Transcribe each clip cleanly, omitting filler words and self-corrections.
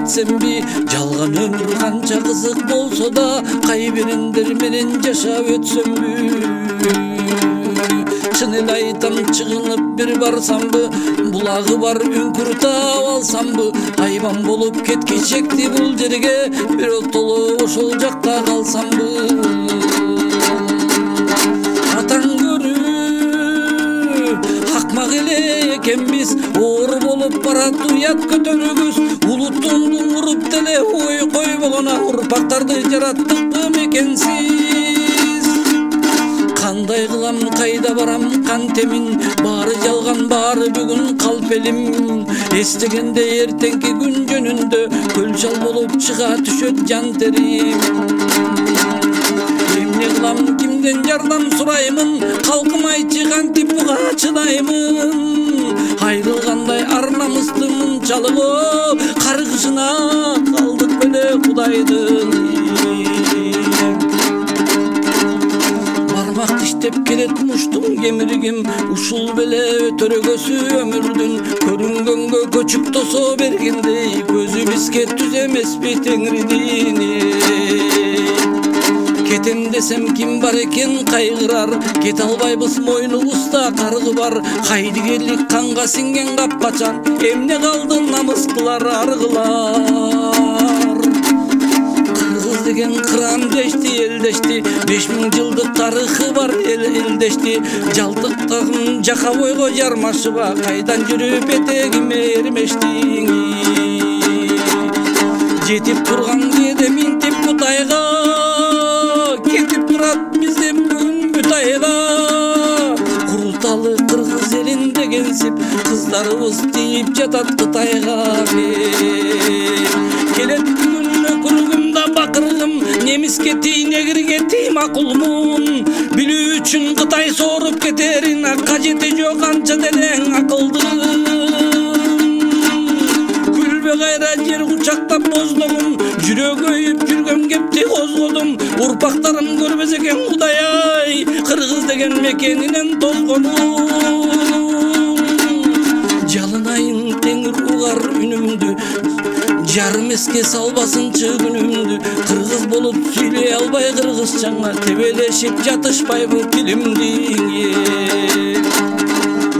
кетсемби, жалган өмүр канча кызык болсо да, кайбирендер менен жашап өтсөмбү. Чын эле айтам, чыгынып бир барсамбы, булагы бар үңкүр таап алсамбы, айбан болуп кеткичекти бул жерге, бирок толо ошол жакта калсамбы. Атаң көрүү акмак эле экенбиз, оор болуп барат уят көтөрүбүз, улуттун уруп деле ой койбогона урпактарды жараттыкпы мекенсиз. Кандай кылам, кайда барам, кантемин, баары жалган, баары бүгүн калп элим. Эстегенде эртеңки күн жөнүндө көлчал болуп чыга түшөт жан терим. Эмне кылам, кимден жардам сураймын, калкым айтчы кантип буга чыдаймын. Айрылгандай ар намысты мынчалыгы, каргышына калдык беле Кудайдын. Бармак иштеп келет муштум кемиригим, ушул беле өтөрөгөсү өмүрдүн, көрүнгөнгө көчүп тосо бергендей, көзү бизге түз эмеспи Теңирдин. Кетем десем ким бар экен кайгырар, кете албайбыз мойнубузда каргы бар, кайдыгерлик канга сиңген капкачан, эмне калды намыс кылар аргылар. Кыргыз деген кыран дешти, эл дешти, 5000 жылдык тарыхы бар элдешти. Жалтыктагым жака бойго жармашыба, кайдан жүрүп этегиме эрмештиң. Жетип турган кээде минтип Кутайга, кетип турат бизден бүгүн Бүтайга. Курталы кыргыз элинде кенсип, кыздарыбыз тийип жатат Кытайга. Келет бүгүн өкүрүгүмда бакыргым, немиске тий, негирге тий макулмун. Билүү үчүн Кытай сооруп кетерин, кажети жок анча делең акылдын. Күлбө кайра жер кучактап боздогум, жүрөгү өйүп жүргөн кепти козгодум. Урпактарым көрбөс экен Кудай ай, кыргыз деген мекенинен тозгонум. Жалынайын Теңир угар үнүмдү, жарым эске салбасынчы күнүмдү. Кыргыз болуп сүйлөй албай кыргызчаңа, тебелешип жатышпайбы тилимдин.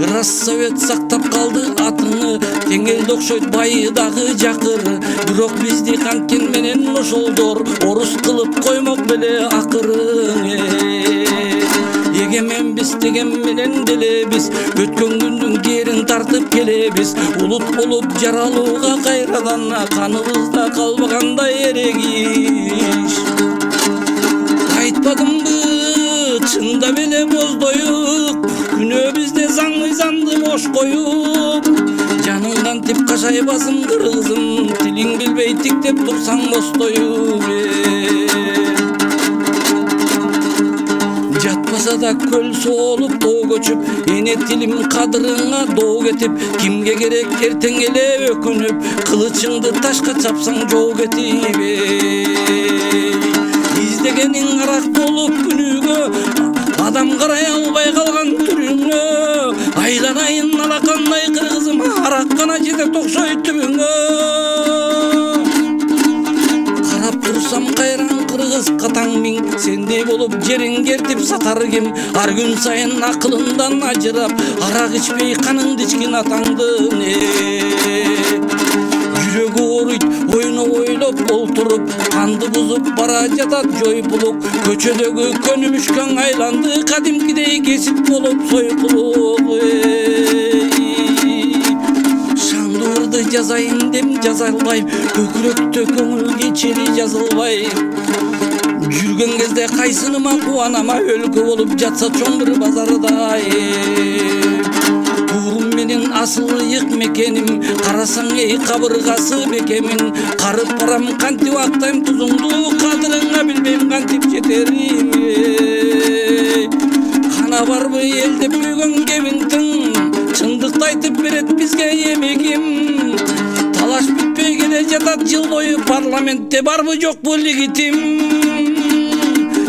Рассовет сактап калды атыны, тең элди окшойт байы дагы жакыры. Бирок бизди канткен менен ошолдор орус кылып коймок беле акырын. Егемен биз деген менен деле биз өткөн күндүн керин тартып келебиз. Улут болуп жаралууга кайрадан, каныбызда калбагандай эрегиш. Айтпадымбы чында беле боздоюп, күнөө бизде заң мыйзамды бош коюп. Жаныңдан тип кашайбасың кыргызым, тилиң билбей тиктеп турсаң бостоюп. Жатпаса да көл соолуп тоо көчүп, эне тилим кадырыңа доо кетип. Кимге керек эртең эле өкүнүп, кылычыңды ташка чапсаң жоо кетип. Издегениң арак болуп күнүгө, адам карай албай калган түрүңө. Айланайын алакандай кыргызым, арак гана жетет окшойт түбүңө. Карап турсам кайран кыргыз катаң миң, сендей болуп жериң кертип сатар ким? Ар күн сайын акылыңдан ажырап, арак ичпей каныңды ичкин атаңдын. Жүрөгү ооруйт ойну ойлоп олтуруп, канды бузуп бара жатат жойпулук. Көчөдөгү көнүмүшкөн айланды, кадимкидей кесип болуп сойкулук. Шандуурду жазайын дем жаза албайм, көкүрөктө көңүл кечери жазылбай. Жүргөн кезде кайсыныма кубанама, өлкө болуп жатса чоң бир базардай. Туурум менен асыл ыйык мекеним, карасаң эй кабыргасы бекемин. Карып барам кантип актайм тузуңду, кадырыңа билбейм кантип жетерим. Кана барбы элде бүгөн кебиңтиң, чындыкты айтып берет бизге эмегим. Талаш бүтпөй келе жатат жыл бою, парламентте барбы жокпу легитим.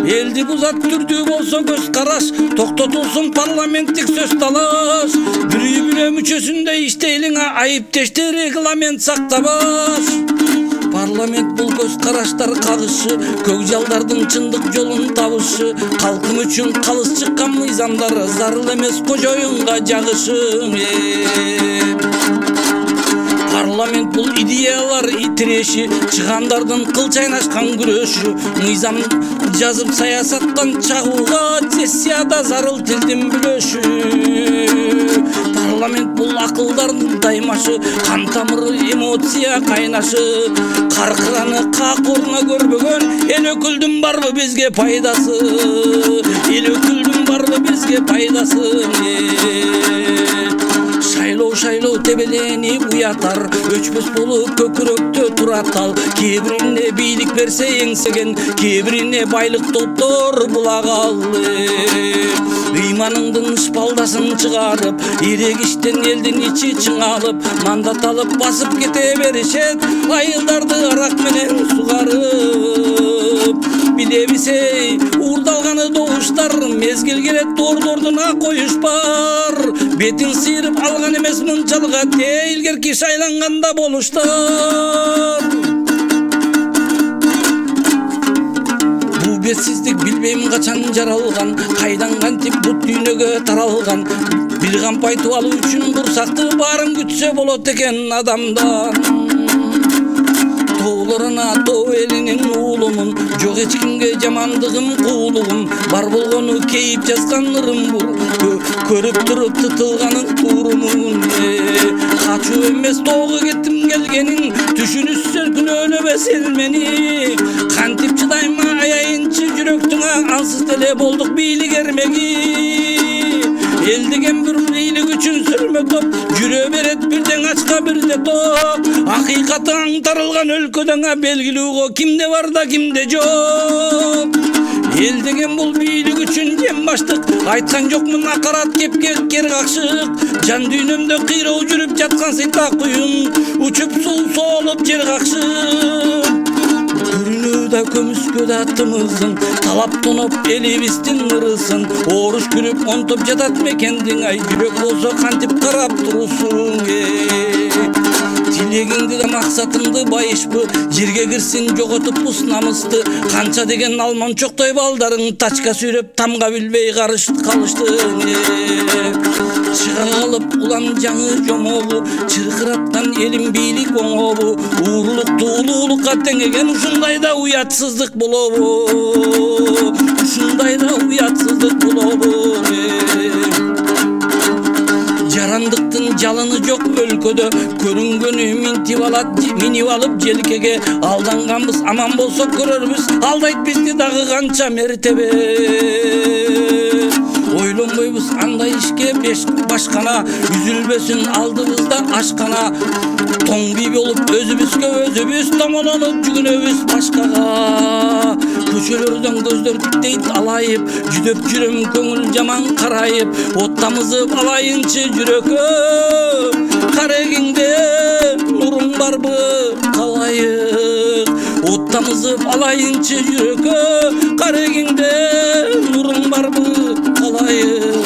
Элди бузат түрдүү болсо көз караш, токтотулсун парламенттик сөз талаш. Бирөө мүчөсүндөй иштейлиң, айыптешти регламент сактабаш. Parlament бул көз караштар кагышы, көкжалдардын чындык жолун табышы, калкым үчүн калыс чыккан мыйзамдар зарыл эмес кожоюнга жагышы. Парламент бул идеялар итиреши, чыгандардын кыл чайнашкан күрөшү, мыйзам жазып саясаттан чагууга сессияда зарыл тилдин бүлөшү. Парламент бул акылдардын даймашы, кан тамыры эмоция кайнашы, каркыраны какурна көрбөгөн эл өкүлдүн барбы бизге пайдасы, эл өкүлдүн барбы бизге пайдасы. Шайлоо тебеленип уятар, өчпөс болуп көкүрөктө туратал, кээ-бирине бийлик берсе эңсеген, кээ-бирине байлык топтор булагал. Ыйманыңдын шпалдасын чыгарып, ирегиштен элдин ичи чыңалып, мандат алып басып кете беришет, айылдарды арак менен сугарып. Билебиз эй, уурдалганы добуштар, мезгил келет дордордуна коюш бар. Бетин сыйрып алган эмес мынчалга, тейлгерки шайланганда болуштар. Бул бетсиздик билбейм качан жаралган, кайдан кантип бут дүйнөгө таралган. Бир кампайтып алуу үчүн курсакты баарын күтсө болот экен адамдан. Тоолоруна тоо элинин уулумун, жок эч кимге жамандыгым куулугум, бар болгону кейип жазган ырым бул, көрүп туруп тытылганын турумун. Качуу эмес тоого кеттим келгенин, түшүнүшсөр күнөөлөбөс эл мени. Кантип чыдайм аяйынчы жүрөктүңө, ансыз деле болдук бийлик эрмеги. Эл деген бир бийлик үчүн сүрмө топ, жүрө берет бирден ачка бирде топ. Акыйкаты аңтарылган өлкөдөн белгилүүгө кимде бар да кимде жок. Эл деген бул бийлик үчүн жем баштык, айткан жокмун акарат кепке кер какшык. Жан дүйнөмдө кыйроо жүрүп жаткан сыйтак куюн, учуп суу соолуп жер какшык. Көрүнүүдө көмүскөдө атымыздын, талап тоноп элибиздин ырысын, оруш күрүп онтоп жатат мекендиң, ай жүрөк болсо кантип карап турусуң. Тилегиңди да максатыңды байышпы, жерге кирсин жоготуппуз намысты, канча деген алманчоктой балдарың тачка сүйрөп тамга билбей калыштың. Чыга калып улам жаңы жомогу, чыркыраттан элим бийлик оңобу, уурулукту улуулукка теңеген, ушундай да уятсыздык болобу, ушундай да уятсыздык болобу. Жарандыктын жалыны жок өлкөдө, көрүнгөнү минип алып желкеге, алданганбыз аман болсо көрөрбүз, алдайт бизди дагы канча мертебе. Ойлонбойбуз андай ишке башкана, үзүлбөсүн алдыбызда ашкана. Тоң бий болуп өзүбүзгө өзүбүз томолонуп жүгүнөбүз башкага. Көчөлөрдөн көздөр тиктейт алайып, жүдөп жүрөм көңүл жаман карайып, оттамызып алайынчы жүрөккө, карегиңде нуруң барбы калайык. Оттамызып алайынчы жүрөккө, карегиңде нуруң барбы калайык.